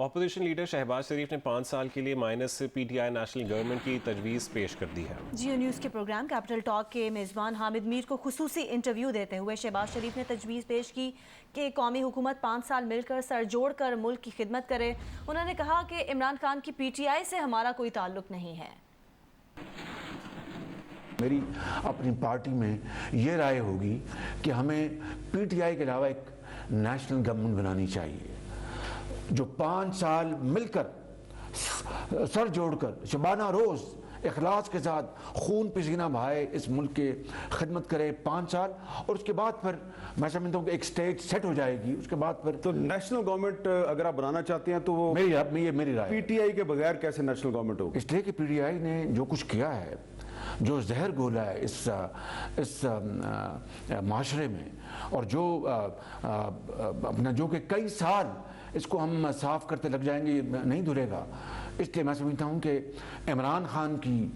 Opposition leader Shahbaz شریف نے 5 سال کے لیے minus P T I national government کی تجویز پیش کر دی ہے. جیو نیوز کے پروگرام کیپٹل ٹاک کے میزبان حامد میر کو خصوصی انٹرویو دیتے ہوئے شہباز شریف نے تجویز پیش کی کہ قومی حکومت 5 سال مل کر سر جوڑ کر ملک کی خدمت کرے. انہوں نے کہا کہ عمران خان کی پی ٹی آئی سے ہمارا کوئی تعلق نہیں ہے. میری اپنی پارٹی میں یہ رائے ہوگی کہ ہمیں پی ٹی آئی کے علاوہ ایک نیشنل گورنمنٹ بنانی چاہیے جو 5 سال مل کر سر جوڑ کر شبانہ روز اخلاص کے ساتھ خون پسینہ بہائے اس ملک کے خدمت کرے 5 سال، اور اس کے بعد پھر میں سمجھتا ہوں کہ ایک سٹیٹ سیٹ ہو جائے گی. اس کے بعد پھر تو نیشنل گورنمنٹ اگر آپ بنانا چاہتے ہیں تو وہ میری رائے پی ٹی آئی کے بغیر کیسے نیشنل گورنمنٹ ہوگی؟ اس لیے کہ پی ٹی آئی نے جو کچھ کیا ہے، جو زہر گھولا ہے اس معاشرے میں، اور جو اپنا جو کہ کئی سال اس کو ہم صاف کرتے لگ جائیں گے، نہیں دھلے گا. اس لیے میں سمجھتا ہوں کہ عمران خان کی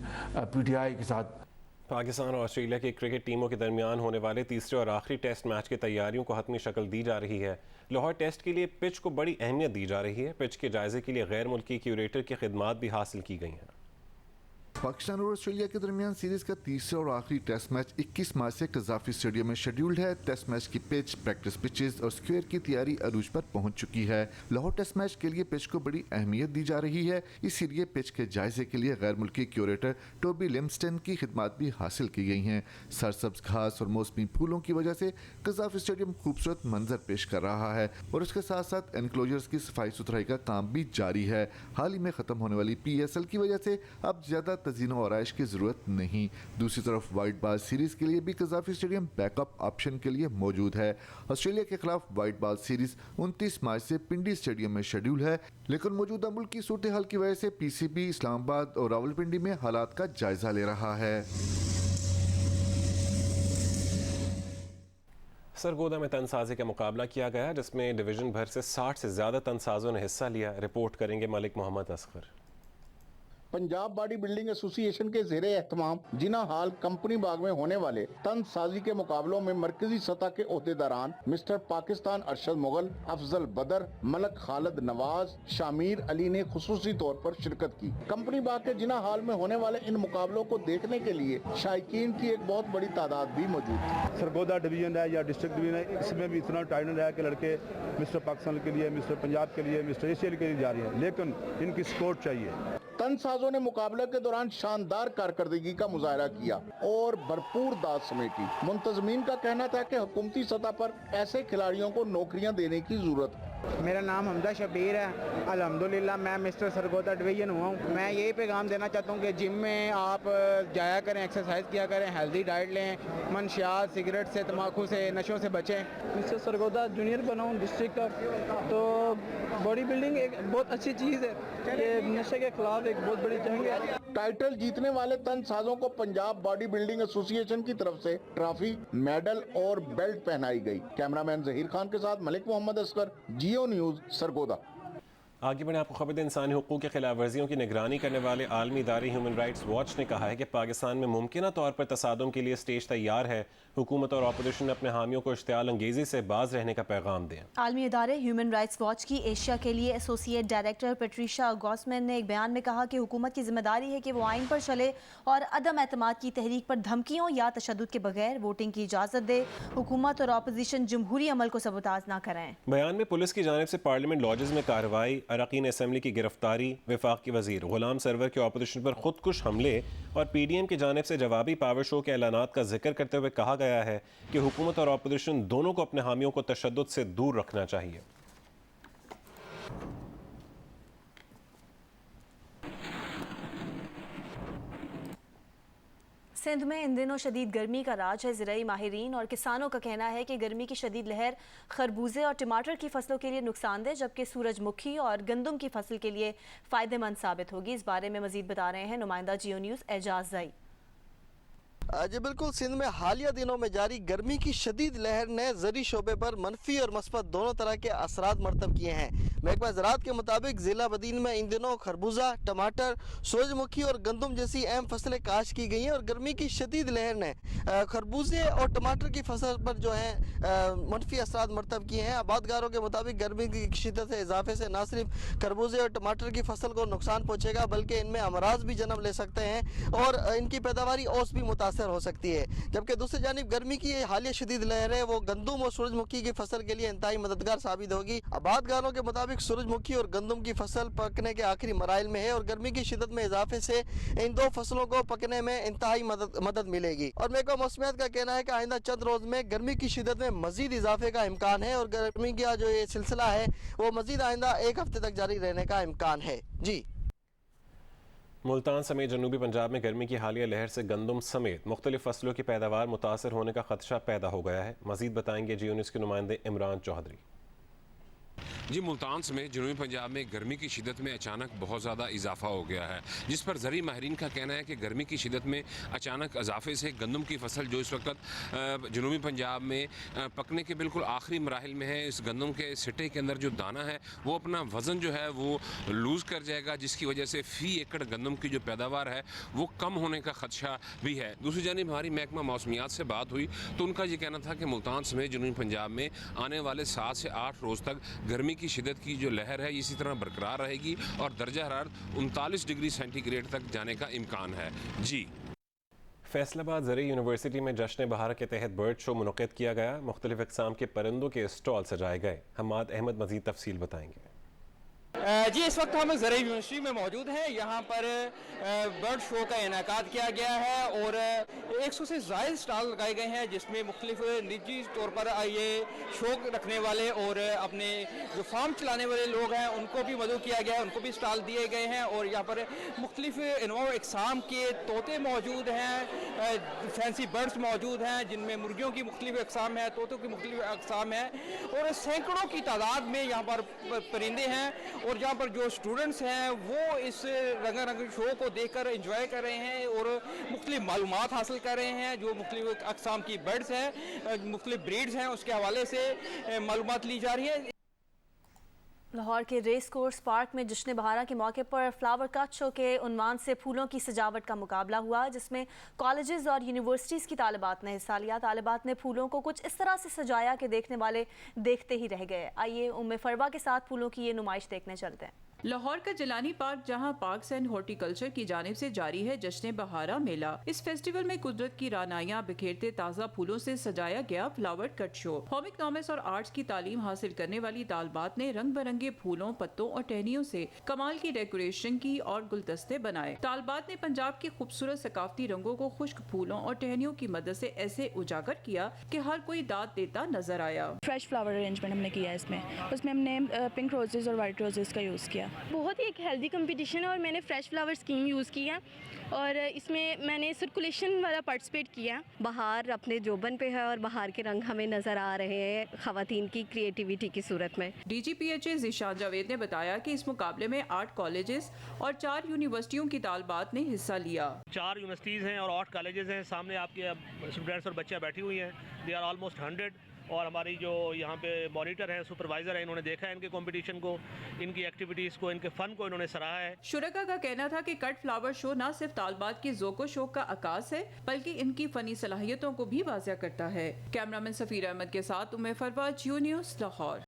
پی ٹی آئی کے ساتھ. پاکستان اور آسٹریلیا کی کرکٹ ٹیموں کے درمیان ہونے والے تیسرے اور آخری ٹیسٹ میچ کی تیاریوں کو حتمی شکل دی جا رہی ہے. لاہور ٹیسٹ کے لیے پچ کو بڑی اہمیت دی جا رہی ہے. پچ کے جائزے کے لیے غیر ملکی کیوریٹر کی خدمات بھی حاصل کی گئی ہیں. پاکستان اور آسٹریلیا کے درمیان سیریز کا تیسرا اور آخری ٹیسٹ میچ 21 مارچ سے قذافی اسٹیڈیم میں شیڈیولڈ ہے. ٹیسٹ میچ کی پچ، پریکٹس پچز اور اسکوائر کی تیاری عروج پر پہنچ چکی ہے. لاہور ٹیسٹ میچ کے لیے پچ کو بڑی اہمیت دی جا رہی ہے. اسی لیے پچ کے جائزے کے لیے غیر ملکی کیوریٹر ٹوبی لمسٹن کی خدمات بھی حاصل کی گئی ہیں. سرسبز گھاس اور موسمی پھولوں کی وجہ سے قذافی اسٹیڈیم خوبصورت منظر پیش کر رہا ہے، اور اس کے ساتھ ساتھ انکلوجرز کی صفائی ستھرائی کا کام بھی جاری ہے. حال ہی میں ختم ہونے والی پی ایس ایل کی وجہ سے اب زیادہ تزئین و آرائش کی ضرورت نہیں. دوسری طرف وائٹ بال سیریز کے لیے بھی Gaddafi stadium back up option کے لیے موجود ہے. آسٹریلیا کے خلاف وائٹ بال سیریز 29 مارچ سے پنڈی اسٹیڈیم میں شیڈیول ہے، لیکن موجودہ ملک کی صورتحال کی وجہ سے پی سی بی اسلام آباد اور راولپنڈی میں حالات کا جائزہ لے رہا ہے. سرگودا میں تن سازی کا مقابلہ کیا گیا جس میں ڈویژن بھر سے 60 سے زیادہ تن سازوں نے حصہ لیا. رپورٹ کریں گے ملک محمد اصغر. پنجاب باڈی بلڈنگ ایسوسی ایشن کے زیر اہتمام جنا ہال کمپنی باغ میں ہونے والے تن سازی کے مقابلوں میں مرکزی سطح کے عہدیداران مسٹر پاکستان ارشد مغل، افضل بدر، ملک خالد نواز، شامیر علی نے خصوصی طور پر شرکت کی. کمپنی باغ کے جنا ہال میں ہونے والے ان مقابلوں کو دیکھنے کے لیے شائقین کی ایک بہت بڑی تعداد بھی موجود تھی. سرگودا ڈویژن ہے یا ڈسٹرکٹ ڈویژن ہے، اس میں بھی اتنا ٹائلنٹ ہے کہ لڑکے مسٹر پاکستان کے لیے، مسٹر پنجاب کے لیے، مسٹر ایشیا کے لیے جا رہے ہیں، لیکن ان کی سپورٹ چاہیے. تن سازوں نے مقابلہ کے دوران شاندار کارکردگی کا مظاہرہ کیا اور بھرپور داد سمیٹی. منتظمین کا کہنا تھا کہ حکومتی سطح پر ایسے کھلاڑیوں کو نوکریاں دینے کی ضرورت ہے. میرا نام حمزہ شبیر ہے. الحمدللہ میں مسٹر سرگودا ڈویژن ہوا ہوں. میں یہی پیغام دینا چاہتا ہوں کہ جم میں آپ جایا کریں، ایکسرسائز کیا کریں، ہیلدی ڈائٹ لیں، منشیات، سگریٹ سے، تمباکو سے، نشوں سے بچیں. مسٹر سرگودا جونیئر بنا ہوں ڈسٹرکٹ کا، تو باڈی بلڈنگ ایک بہت اچھی چیز ہے. یہ نشے کے خلاف ایک بہت بڑی جنگ ہے. ٹائٹل جیتنے والے تن سازوں کو پنجاب باڈی بلڈنگ ایسوسی ایشن کی طرف سے ٹرافی، میڈل اور بیلٹ پہنائی گئی. کیمرامین ظہیر خان کے ساتھ ملک محمد اصغر، جیو نیوز، سرگودا. آگے بڑھیں، آپ کو خبر دیں. انسانی حقوق کی خلاف ورزیوں کی نگرانی کرنے والے عالمی ادارے ہیومن رائٹس واچ نے کہا ہے کہ پاکستان میں ممکنہ طور پر تصادم کے لیے اسٹیج تیار ہے. حکومت اور اپوزیشن اپنے حامیوں کو اشتعال انگیزی سے باز رہنے کا پیغام دیں. عالمی ادارے ہیومن رائٹس واچ کی ایشیا کے لیے ایسوسیٹ ڈائریکٹر پیٹریشا گوسمین نے ایک بیان میں کہا کہ حکومت کی ذمہ داری ہے کہ وہ آئین پر چلے اور عدم اعتماد کی تحریک پر دھمکیوں یا تشدد کے بغیر ووٹنگ کی اجازت دے. حکومت اور اپوزیشن جمہوری عمل کو سبوتاژ نہ کریں. بیان میں پولیس کی جانب سے پارلیمنٹ لاجز میں کارروائی، اراکین اسمبلی کی گرفتاری، وفاق کے وزیر غلام سرور کے اپوزیشن پر خودکش حملے اور پی ڈی ایم کی جانب سے جوابی پاور شو کے اعلانات کا ذکر کرتے ہوئے کہا گیا ہے کہ حکومت اور اپوزیشن دونوں کو اپنے حامیوں کو تشدد سے دور رکھنا چاہیے. سندھ میں ان دنوں شدید گرمی کا راج ہے. زرعی ماہرین اور کسانوں کا کہنا ہے کہ گرمی کی شدید لہر خربوزے اور ٹماٹر کی فصلوں کے لیے نقصان دہ، جبکہ سورج مکھی اور گندم کی فصل کے لیے فائدہ مند ثابت ہوگی. اس بارے میں مزید بتا رہے ہیں نمائندہ جیو نیوز اعجاز زئی. جی بالکل، سندھ میں حالیہ دنوں میں جاری گرمی کی شدید لہر نے زرعی شعبے پر منفی اور مثبت دونوں طرح کے اثرات مرتب کیے ہیں۔ محکمہ زراعت کے مطابق ضلع بدین میں ان دنوں خربوزہ، ٹماٹر، سورج مکھی اور گندم جیسی اہم فصلیں کاشت کی گئی ہیں، اور گرمی کی شدید لہر نے خربوزے اور ٹماٹر کی فصل پر جو ہے منفی اثرات مرتب کیے ہیں۔ آبادگاروں کے مطابق گرمی کی شدت سے اضافے سے نہ صرف خربوزے اور ٹماٹر کی فصل کو نقصان پہنچے گا، بلکہ ان میں امراض بھی جنم لے سکتے ہیں اور ان کی پیداواری اوس بھی متاثر ہو سکتی ہے۔ جبکہ دوسری جانب گرمی کی یہ حالیہ شدید لہر ہے وہ گندم اور سورج مکھی کی فصل کے لیے انتہائی مددگار ثابت ہوگی۔ آبادگاروں کے مطابق سورج مکھی اور گندم کی فصل پکنے کے آخری مراحل میں ہے، اور گرمی کی شدت میں اضافے سے ان دو فصلوں کو پکنے میں انتہائی مدد ملے گی۔ اور محکمہ موسمیات کا کہنا ہے کہ آئندہ چند روز میں گرمی کی شدت میں مزید اضافے کا امکان ہے، اور گرمی کا جو یہ سلسلہ ہے وہ مزید آئندہ ایک ہفتے تک جاری رہنے کا امکان ہے۔ جی ملتان سمیت جنوبی پنجاب میں گرمی کی حالیہ لہر سے گندم سمیت مختلف فصلوں کی پیداوار متاثر ہونے کا خدشہ پیدا ہو گیا ہے۔ مزید بتائیں گے جیو نیوز کے نمائندے عمران چودھری۔ جی ملتان سمیت جنوبی پنجاب میں گرمی کی شدت میں اچانک بہت زیادہ اضافہ ہو گیا ہے، جس پر زرعی ماہرین کا کہنا ہے کہ گرمی کی شدت میں اچانک اضافے سے گندم کی فصل جو اس وقت جنوبی پنجاب میں پکنے کے بالکل آخری مراحل میں ہے، اس گندم کے سٹے کے اندر جو دانہ ہے وہ اپنا وزن جو ہے وہ لوز کر جائے گا، جس کی وجہ سے فی ایکڑ گندم کی جو پیداوار ہے وہ کم ہونے کا خدشہ بھی ہے۔ دوسری جانب ہماری محکمہ موسمیات سے بات ہوئی تو ان کا یہ کہنا تھا کہ ملتان سمیت جنوبی پنجاب میں آنے والے 7 سے 8 روز تک گرمی کی شدت کی جو لہر ہے اسی طرح برقرار رہے گی، اور درجہ حرارت 39 ڈگری سینٹی گریڈ تک جانے کا امکان ہے۔ جی فیصل آباد زرعی یونیورسٹی میں جشن بہار کے تحت برڈ شو منعقد کیا گیا۔ مختلف اقسام کے پرندوں کے اسٹال سجائے گئے۔ حماد احمد مزید تفصیل بتائیں گے۔ جی اس وقت ہم زرعی یونیورسٹی میں موجود ہیں، یہاں پر برڈ شو کا انعقاد کیا گیا ہے اور 100 سے زائد سٹال لگائے گئے ہیں، جس میں مختلف نجی طور پر یہ شوق رکھنے والے اور اپنے جو فارم چلانے والے لوگ ہیں ان کو بھی مدعو کیا گیا ہے، ان کو بھی سٹال دیے گئے ہیں، اور یہاں پر مختلف انواع اقسام کے طوطے موجود ہیں، فینسی برڈز موجود ہیں جن میں مرغیوں کی مختلف اقسام ہیں، طوطوں کی مختلف اقسام ہیں، اور سینکڑوں کی تعداد میں یہاں پر پرندے ہیں، اور جہاں پر جو سٹوڈنٹس ہیں وہ اس رنگا رنگ شو کو دیکھ کر انجوائے کر رہے ہیں اور مختلف معلومات حاصل کر رہے ہیں۔ جو مختلف اقسام کی برڈز ہیں، مختلف بریڈز ہیں، اس کے حوالے سے معلومات لی جا رہی ہیں۔ لاہور کے ریس کورس پارک میں جشن بہارا کے موقع پر فلاور کٹ شو کے عنوان سے پھولوں کی سجاوٹ کا مقابلہ ہوا، جس میں کالجز اور یونیورسٹیز کی طالبات نے حصہ لیا۔ طالبات نے پھولوں کو کچھ اس طرح سے سجایا کہ دیکھنے والے دیکھتے ہی رہ گئے۔ آئیے فروہ کے ساتھ پھولوں کی یہ نمائش دیکھنے چلتے ہیں۔ لاہور کا جیلانی پارک جہاں پارکس اینڈ ہارٹی کلچر کی جانب سے جاری ہے جشن بہارا میلہ، اس فیسٹیول میں قدرت کی رعنائیاں بکھیرتے تازہ پھولوں سے سجایا گیا فلاور کٹ شو۔ ہوم اکنامکس اور آرٹس کی تعلیم حاصل کرنے والی طالبات نے رنگ برنگے پھولوں، پتوں اور ٹہنیوں سے کمال کی ڈیکوریشن کی اور گلدستے بنائے۔ طالبات نے پنجاب کے خوبصورت ثقافتی رنگوں کو خشک پھولوں اور ٹہنیوں کی مدد سے ایسے اجاگر کیا کہ ہر کوئی داد دیتا نظر آیا۔ فریش فلاور ارینجمنٹ ہم نے کیا ہے، اس میں ہم نے پنک روزز اور وائٹ روزز کا یوز کیا۔ بہت ہی ایک ہیلدی کمپٹیشن ہے اور میں نے فریش فلاور اسکیم یوز کی ہے اور اس میں نے سرکولیشن والا پارٹیسپیٹ کیا۔ بہار اپنے جوبن پہ ہے اور بہار کے رنگ ہمیں نظر آ رہے ہیں خواتین کی کریٹیویٹی کی صورت میں۔ D G P H A Zeeshan Javed نے بتایا کہ اس مقابلے میں 8 کالجز اور 4 یونیورسٹیوں کی طالبات نے حصہ لیا۔ 4 یونیورسٹیز ہیں اور 8 کالجز ہیں، سامنے آپ کے اسٹوڈنٹس اور بچیاں بیٹھی ہوئی ہیں، دے آر آلموسٹ 100، اور ہماری جو یہاں پہ مانیٹر ہیں، سپروائزر ہیں، انہوں نے دیکھا ہے ان کے کمپٹیشن کو، ان کی ایکٹیویٹیز کو، ان کے فن کو انہوں نے سراہا ہے۔ شرکا کا کہنا تھا کہ کٹ فلاور شو نہ صرف طالبات کی ذوق و شوق کا عکاس ہے بلکہ ان کی فنی صلاحیتوں کو بھی واضح کرتا ہے۔ کیمرامین سفیر احمد کے ساتھ فروہ، جیو نیوز، لاہور۔